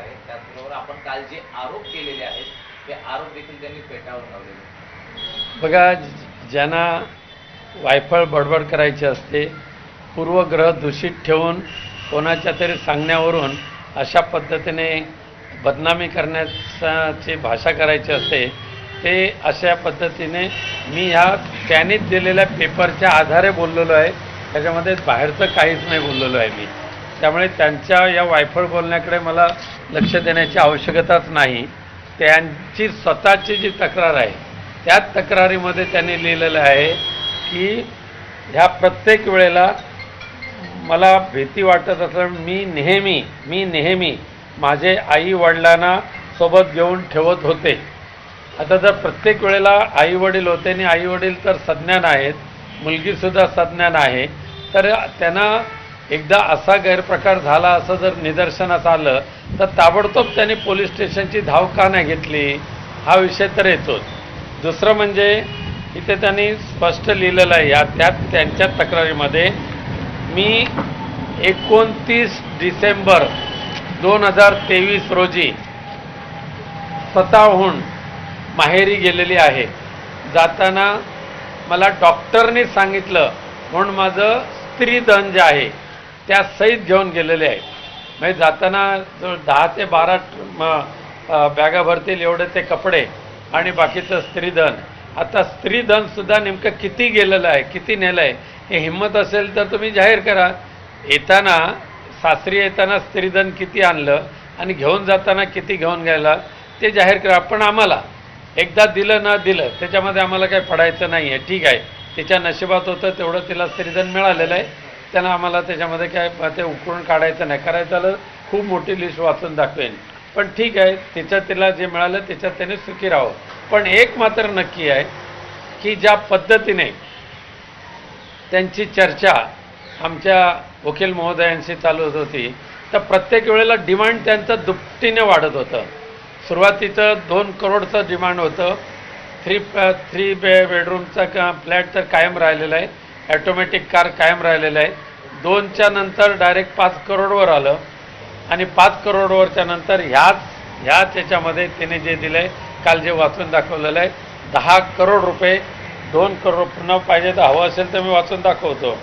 आहे, त्याचबरोबर आपण काल जे आरोप केलेले आहेत ते आरोप देखील त्यांनी फेटाळून लावलेले। बघा, ज्यांना वायफळ बडबड करायची असते, पूर्वग्रह दूषित ठेवून कोणाच्या तरी सांगण्यावरून अशा पद्धतीने बदनामी करण्याची भाषा करायची असते, ते अशा पद्धतीने मी ह्या त्यांनी दिलेल्या पेपरच्या आधारे बोललेलो आहे, त्याच्यामध्ये बाहेरचं काहीच नाही बोललेलो आहे मी। त्यामुळे त्यांच्या या वायफळ बोलण्याकडे मला लक्ष देण्याची आवश्यकताच नाही। त्यांची स्वतःची जी तक्रार आहे त्या तक्रारीमध्ये त्यांनी लिहिलेलं आहे की ह्या प्रत्येक वेळेला मला भीती वाटत असल्यामुळे मी नेहमी माझे आई वडिलांना सोबत घेऊन ठेवत होते। आता जर प्रत्येक वेळेला आई वडील होते आणि आई वडील तर सज्ञान आहेत, मुलगीसुद्धा सज्ञान आहे, तर त्यांना एकदा असा गैरप्रकार झाला असं जर निदर्शनास आलं तर ताबडतोब त्यांनी पोलीस स्टेशनची धाव का नाही घेतली, हा विषय तर येतोच। दुसरं म्हणजे इथे त्यांनी स्पष्ट लिहिलेलं आहे या त्यांच्या तक्रारीमध्ये, मी 29 डिसेंबर 2023 रोजी स्वतःहून माहेरी गेलेली आहे। जाताना मला डॉक्टरने सांगितलं म्हणून माझं स्त्रीधन जे आहे त्या सहित घेऊन गेलेले आहे। म्हणजे जाताना 10 ते 12 बॅगा भरतील एवढे ते कपडे आणि बाकीचं स्त्रीधन। आता स्त्रीधनसुद्धा नेमकं किती गेलेलं आहे, किती नेलं आहे, हे हिंमत असेल तर तुम्ही जाहीर करा। येताना सासरी येताना स्त्रीधन किती आणलं आणि घेऊन जाताना किती घेऊन गेला ते जाहीर करा। पण आम्हाला एकदा दिलं न दिलं त्याच्यामध्ये आम्हाला काही पडायचं नाही आहे, ठीक आहे, तिच्या नशिबात होतं तेवढं तिला स्त्रीधन मिळालेलं आहे, त्यांना आम्हाला त्याच्यामध्ये काय ते उकळून काढायचं नाही। करायचं झालं खूप मोठी लिस्ट वाचून दाखवेन, पण ठीक आहे, तिला जे मिळालं त्याच्यात त्याने सुखी राहावं। पण एक मात्र नक्की आहे की ज्या पद्धतीने त्यांची चर्चा आमच्या वकील महोदयांशी चालू होत होती तर प्रत्येक वेळेला डिमांड त्यांचं दुपटीने वाढत होतं। सुरुवातीचं 2 करोडचं डिमांड होतं, 3 बेडरूमचा फ्लॅट तर कायम राहिलेला आहे, ॲटोमॅटिक कार कायम राहिलेला आहे। 2च्या नंतर डायरेक्ट 5 करोडवर आलं आणि 5 करोडवरच्या नंतर त्याच्यामध्ये त्याने जे दिलं आहे, काल जे वाचून दाखवलेलं आहे, 10 करोड रुपये, 2 करोड पुन्हा पाहिजे तर हवं असेल तर मी वाचून दाखवतो।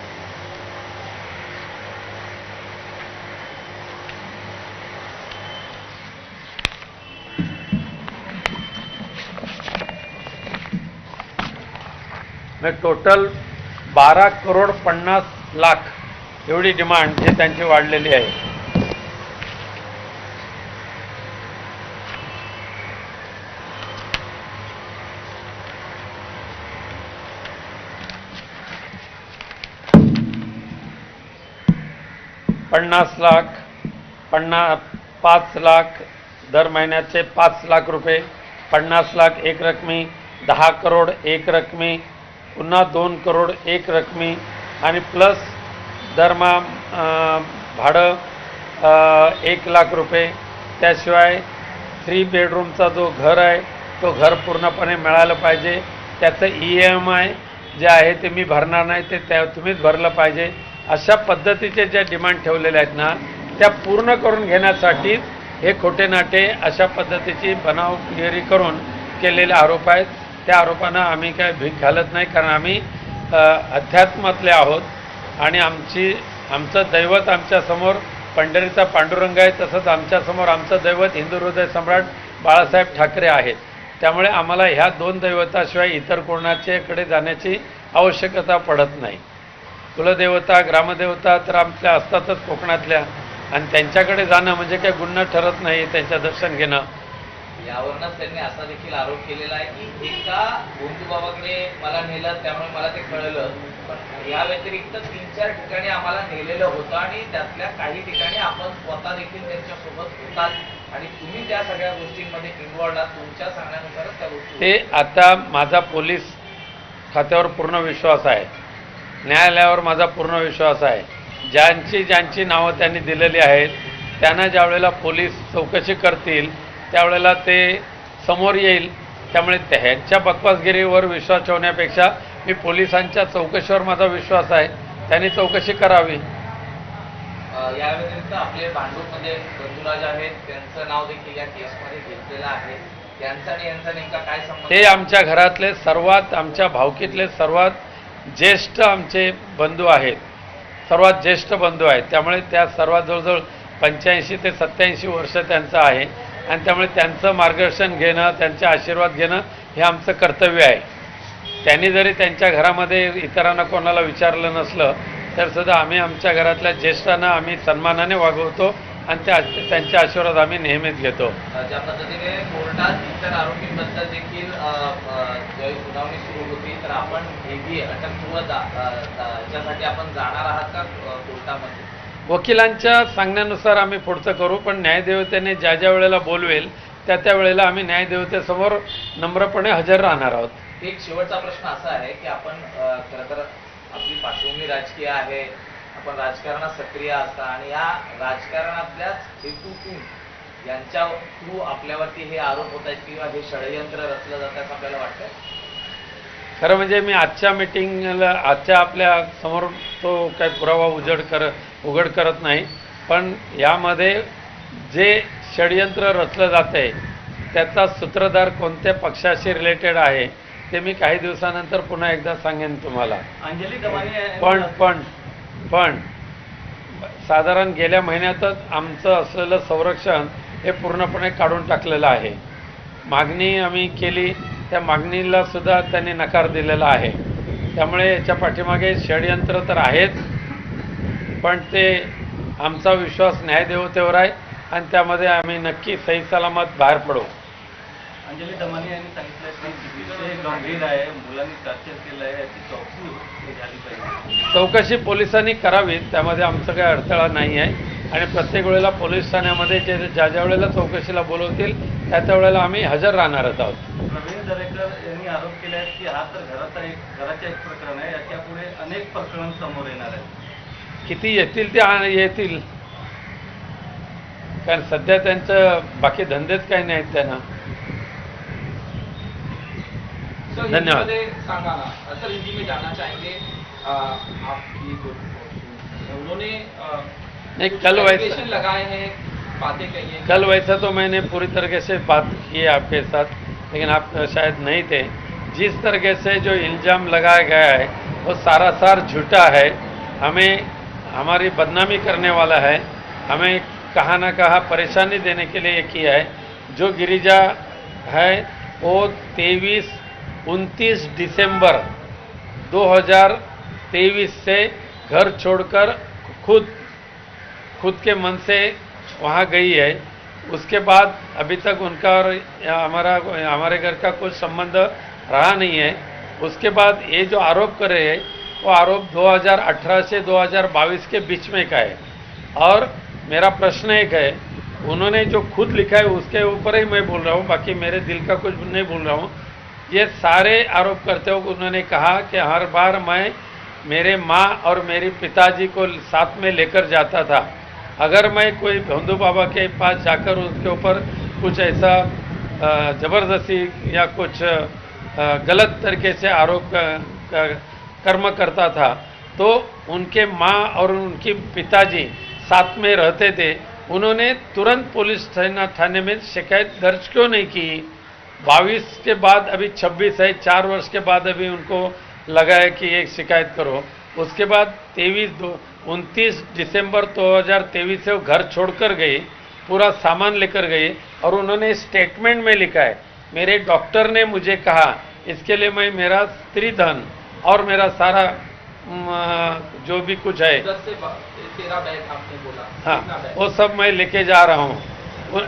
टोटल 12 करोड 50 लाख एवढी डिमांड हे त्यांची वाढलेली आहे। $50 लाख, 5 लाख दर महिन्याचे 5 लाख रुपये, 50 लाख एक रकमी, 10 करोड एक रकमी, पुन्हा 2 करोड एक रकमी आणि प्लस दरमहा भाडं 1 लाख रुपये। त्याशिवाय 3 बेडरूमचा जो घर आहे तो घर पूर्णपणे मिळालं पाहिजे, त्याचं EMI जे आहे ते मी भरणार नाही, ते तुम्हीच भरलं पाहिजे। अशा पद्धतीचे ज्या डिमांड ठेवलेल्या आहेत ना त्या पूर्ण करून घेण्यासाठी हे खोटे नाटे अशा पद्धतीची बनावगिरी करून केलेले आरोप आहेत। त्या आरोपांना आम्ही काय भीक घालत नाही, कारण आम्ही अध्यात्मातले आहोत आणि आमचं दैवत आमच्यासमोर पंढरीचा पांडुरंग आहे, तसंच आमच्यासमोर आमचं दैवत हिंदू हृदय सम्राट बाळासाहेब ठाकरे आहेत। त्यामुळे आम्हाला ह्या 2 दैवताशिवाय इतर कोणाच्याकडे जाण्याची आवश्यकता पडत नाही। कुलदेवता ग्रामदेवता तर आपल्या असतातच कोकणातल्या, आणि त्यांच्याकडे जाणं म्हणजे काही गुन्हा ठरत नाही त्यांचं दर्शन घेणं। यावरूनच त्यांनी असा देखील आरोप केलेला आहे की एका गोंदूबाबाकडे मला नेलं त्यामुळे मला ते कळलं, पण या व्यतिरिक्त 3-4 ठिकाणी आम्हाला नेलेलं होतं आणि त्यातल्या काही ठिकाणी आपण स्वतः देखील त्यांच्यासोबत होतात आणि तुम्ही त्या सगळ्या गोष्टींमध्ये इन्व्हॉल्ड आहात, तुमच्या सांगण्यानुसारच त्या गोष्टी। ते आता माझा पोलीस खात्यावर पूर्ण विश्वास आहे, न्यायालयावर माझा पूर्ण विश्वास आहे। ज्यांची नावं त्यांनी दिलेली आहेत त्यांना ज्या वेळेला पोलीस चौकशी करतील त्यावेळेला ते समोर येईल। त्यामुळे ह्यांच्या बकवासगिरीवर विश्वास ठेवण्यापेक्षा मी पोलिसांच्या चौकशीवर माझा विश्वास आहे, त्यांनी चौकशी करावी। या व्यतिरिक्त आपले भांडूपमध्ये बंधुराज आहेत, त्यांचं नाव देखील या केसमध्ये घेतलेलं आहे. त्यांचा आणि यांचा नेमका काय संबंध? ते आमच्या घरातले सर्वात, आमच्या भावकीतले सर्वात ज्येष्ठ आमचे बंधू आहेत, सर्वात ज्येष्ठ बंधू आहेत. त्यामुळे त्या सर्वात जवळजवळ 85 ते 87 वर्ष त्यांचं आहे आणि त्यामुळे त्यांचं मार्गदर्शन घेणं, त्यांचे आशीर्वाद घेणं हे आमचं कर्तव्य आहे. त्यांनी जरी त्यांच्या घरामध्ये इतरांना कोणाला विचारलं नसलं तर सुद्धा आम्ही आमच्या घरातल्या ज्येष्ठांना आम्ही सन्मानाने वागवतो आणि त्यांचे आशीर्वाद आम्ही नेहमीच घेतो. ज्या पद्धतीने कोर्टात इतर आरोपींबद्दल देखील ज्यावेळी सुनावणी सुरू होती तर आपण हेही अटकपूर्व याच्यासाठी आपण जाणार आहात का कोर्टामध्ये? वकिलांच्या सांगण्यानुसार आम्ही पुढचं करू, पण न्यायदेवतेने ज्या ज्या वेळेला बोलवेल त्या वेळेला आम्ही न्यायदेवतेसमोर नम्रपणे हजर राहणार आहोत. एक शेवटचा प्रश्न असा आहे की आपण खरं तर आपली पार्श्वभूमी राजकीय आहे, आपण राजकारणात सक्रिय असता आणि या राजकारणातल्याच हेतूतून यांच्या थ्रू आपल्यावरती हे आरोप होत आहेत किंवा हे षडयंत्र रचलं जातं असं आपल्याला वाटतं? खरं म्हणजे मी आजच्या मिटिंगला, आजच्या आपल्या समोर तो काही पुरावा उघड करत नाही, पण यामध्ये जे षडयंत्र रचलं जातं आहे त्याचा सूत्रधार कोणत्या पक्षाशी रिलेटेड आहे ते मी काही दिवसानंतर पुन्हा एकदा सांगेन तुम्हाला. अंजली दमानी पण साधारण गेल्या महिन्यातच आमचं असलेलं संरक्षण हे पूर्णपणे काढून टाकलेलं आहे. मागणी आम्ही केली, त्या मागणीला सुद्धा त्यांनी नकार दिलेला आहे. त्यामुळे याच्या पाठीमागे षडयंत्र तर आहेच, पण ते आमचा विश्वास न्यायदेवतेवर आहे आणि त्यामध्ये आम्ही नक्की सही सलामत बाहेर पडू. अंजली दमानी यांनी सांगितलं की विषय गंभीर आहे, मुलांनी चर्चा केलं आहे, याची चौकशी झाली पाहिजे. चौकशी पोलिसांनी करावी, त्यामध्ये आमचं काही अडथळा नाही आहे आणि प्रत्येक वेळेला पोलीस ठाण्यामध्ये ज्या ज्या वेळेला चौकशीला बोलवतील त्या वेळेला आम्ही हजर राहणारच आहोत. प्रवीण दरेकर यांनी आरोप केले आहेत की हा तर घराचं एक प्रकरण आहे, याच्या पुढे अनेक प्रकरण समोर येणार आहेत. किती येतील ते येतील, कारण सध्या त्यांचं बाकी धंदेच काही नाहीत त्यांना. धन्यवाद. सांगा ना सर, हिंदी में जानना चाहेंगे आप उन्होंने नहीं, कल वैसा लगाए हैं, बातें कही हैं. कल वैसा तो मैंने पूरी तरीके से बात की है आपके साथ, लेकिन आप शायद नहीं थे. जिस तरीके से जो इल्ज़ाम लगाया गया है वो सारासार झूठा है, हमें हमारी बदनामी करने वाला है, हमें कहाँ ना कहाँ परेशानी देने के लिए ये किया है. जो गिरिजा है वो 29 दिसंबर 2023 से घर छोड़कर खुद के मन से वहाँ गई है. उसके बाद अभी तक उनका और हमारे घर का कुछ संबंध रहा नहीं है. उसके बाद ये जो आरोप कर रहे हैं वो आरोप 2018 से 2022 के बीच में का है. और मेरा प्रश्न एक है, उन्होंने जो खुद लिखा है उसके ऊपर ही मैं बोल रहा हूँ, बाकी मेरे दिल का कुछ नहीं बोल रहा हूँ. ये सारे आरोप करते हो उन्होंने कहा कि हर बार मैं मेरे माँ और मेरे पिताजी को साथ में लेकर जाता था. अगर मैं कोई भोंदू बाबा के पास जाकर उसके ऊपर कुछ ऐसा ज़बरदस्ती या कुछ गलत तरीके से आरोप कर्म करता था तो उनके माँ और उनके पिताजी साथ में रहते थे. उन्होंने तुरंत पुलिस थाने में शिकायत दर्ज क्यों नहीं की? 22 के बाद अभी 26 है, 4 वर्ष के बाद अभी उनको लगा है कि एक शिकायत करो. उसके बाद 29 दिसंबर 2023 से वो घर छोड़कर गई, पूरा सामान लेकर गई और उन्होंने स्टेटमेंट में लिखा है, मेरे डॉक्टर ने मुझे कहा इसके लिए मैं मेरा स्त्री धन और मेरा सारा जो भी कुछ है 10 से 13 बैग आपने बोला, हाँ, वो सब मैं लेके जा रहा हूँ.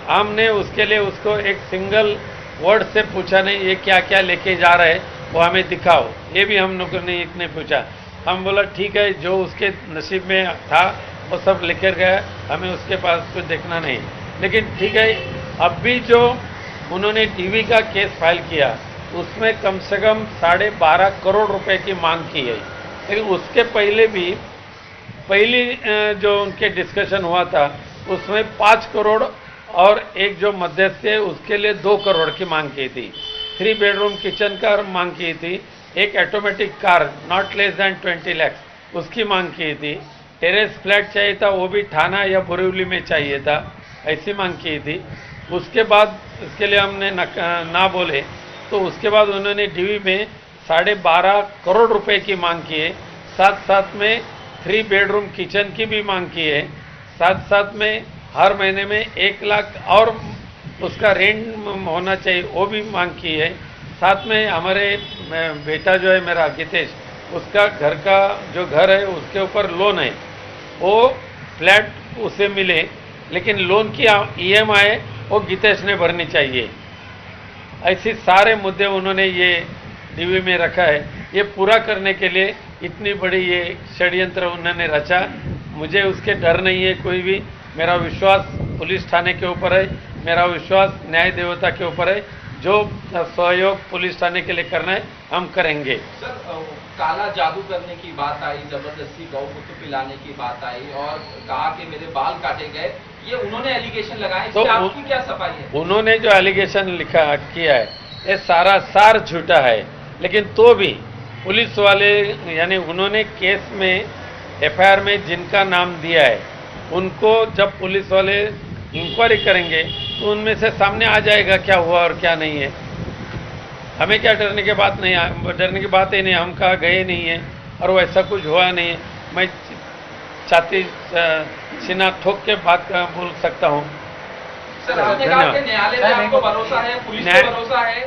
हमने उसके लिए उसको एक सिंगल वर्ड से पूछा नहीं ये क्या क्या लेके जा रहे हैं, वो हमें दिखाओ, ये भी हम लोगों ने इतने पूछा. हम बोला ठीक है, जो उसके नसीब में था वो सब लेकर गया, हमें उसके पास कुछ देखना नहीं. लेकिन ठीक है, अब भी जो उन्होंने टीवी का केस फाइल किया उसमें कम से कम 12.5 करोड़ रुपए की मांग की है. लेकिन उसके पहले भी पहली जो उनके डिस्कशन हुआ था उसमें 5 करोड़ और एक जो मध्यस्थ है उसके लिए 2 करोड़ की मांग की थी. 3 बेडरूम किचन का मांग की थी, एक automatic car not less than 20 lakh उसकी मांग की थी. टेरेस फ्लैट चाहिए था, वो भी थाना या बोरीवली में चाहिए था, ऐसी मांग की थी। उसके बाद इसके लिए हमने ना बोले तो उसके बाद उन्होंने डीवी में 12.5 करोड़ रुपए की मांग की है। साथ साथ में 3 बेडरूम किचन की भी मांग की है। साथ साथ में हर महीने में 1 लाख और उसका रेंट होना चाहिए, वो भी मांग की है। साथ में हमारे बेटा जो है मेरा गीतेश, उसका घर का जो घर है उसके ऊपर लोन है, वो फ्लैट उसे मिले, लेकिन लोन की EMI वो गीतेश ने भरनी चाहिए। ऐसे सारे मुद्दे उन्होंने ये डीवी में रखा है। ये पूरा करने के लिए इतनी बड़ी ये षड्यंत्र उन्होंने रचा। मुझे उसके डर नहीं है कोई भी। मेरा विश्वास पुलिस थाने के ऊपर है, मेरा विश्वास न्याय देवता के ऊपर है। जो सहयोग पुलिस थाने के लिए करना है हम करेंगे। सर, काला जादू करने की बात आई, जबरदस्ती गौमूत्र पिलाने की बात आई और कहा कि मेरे बाल काटे गए, ये उन्होंने एलिगेशन लगाए, तो इसकी आपकी क्या सफाई है? उन्होंने जो एलिगेशन लिखा किया है ये सारा सार झूठा है। लेकिन तो भी पुलिस वाले यानी उन्होंने केस में FIR में जिनका नाम दिया है उनको जब पुलिस वाले इंक्वायरी करेंगे तो उनमें से सामने आ जाएगा क्या हुआ और क्या नहीं है। हमें क्या डरने की बात नहीं है, डरने की बात ही नहीं, हम कहाँ गए नहीं है और वैसा कुछ हुआ नहीं है। मैं छाती सीना ठोक के बात बोल सकता हूँ। सर, आपने कहा कि न्यायालय पे आपको भरोसा है, पुलिस पे भरोसा है,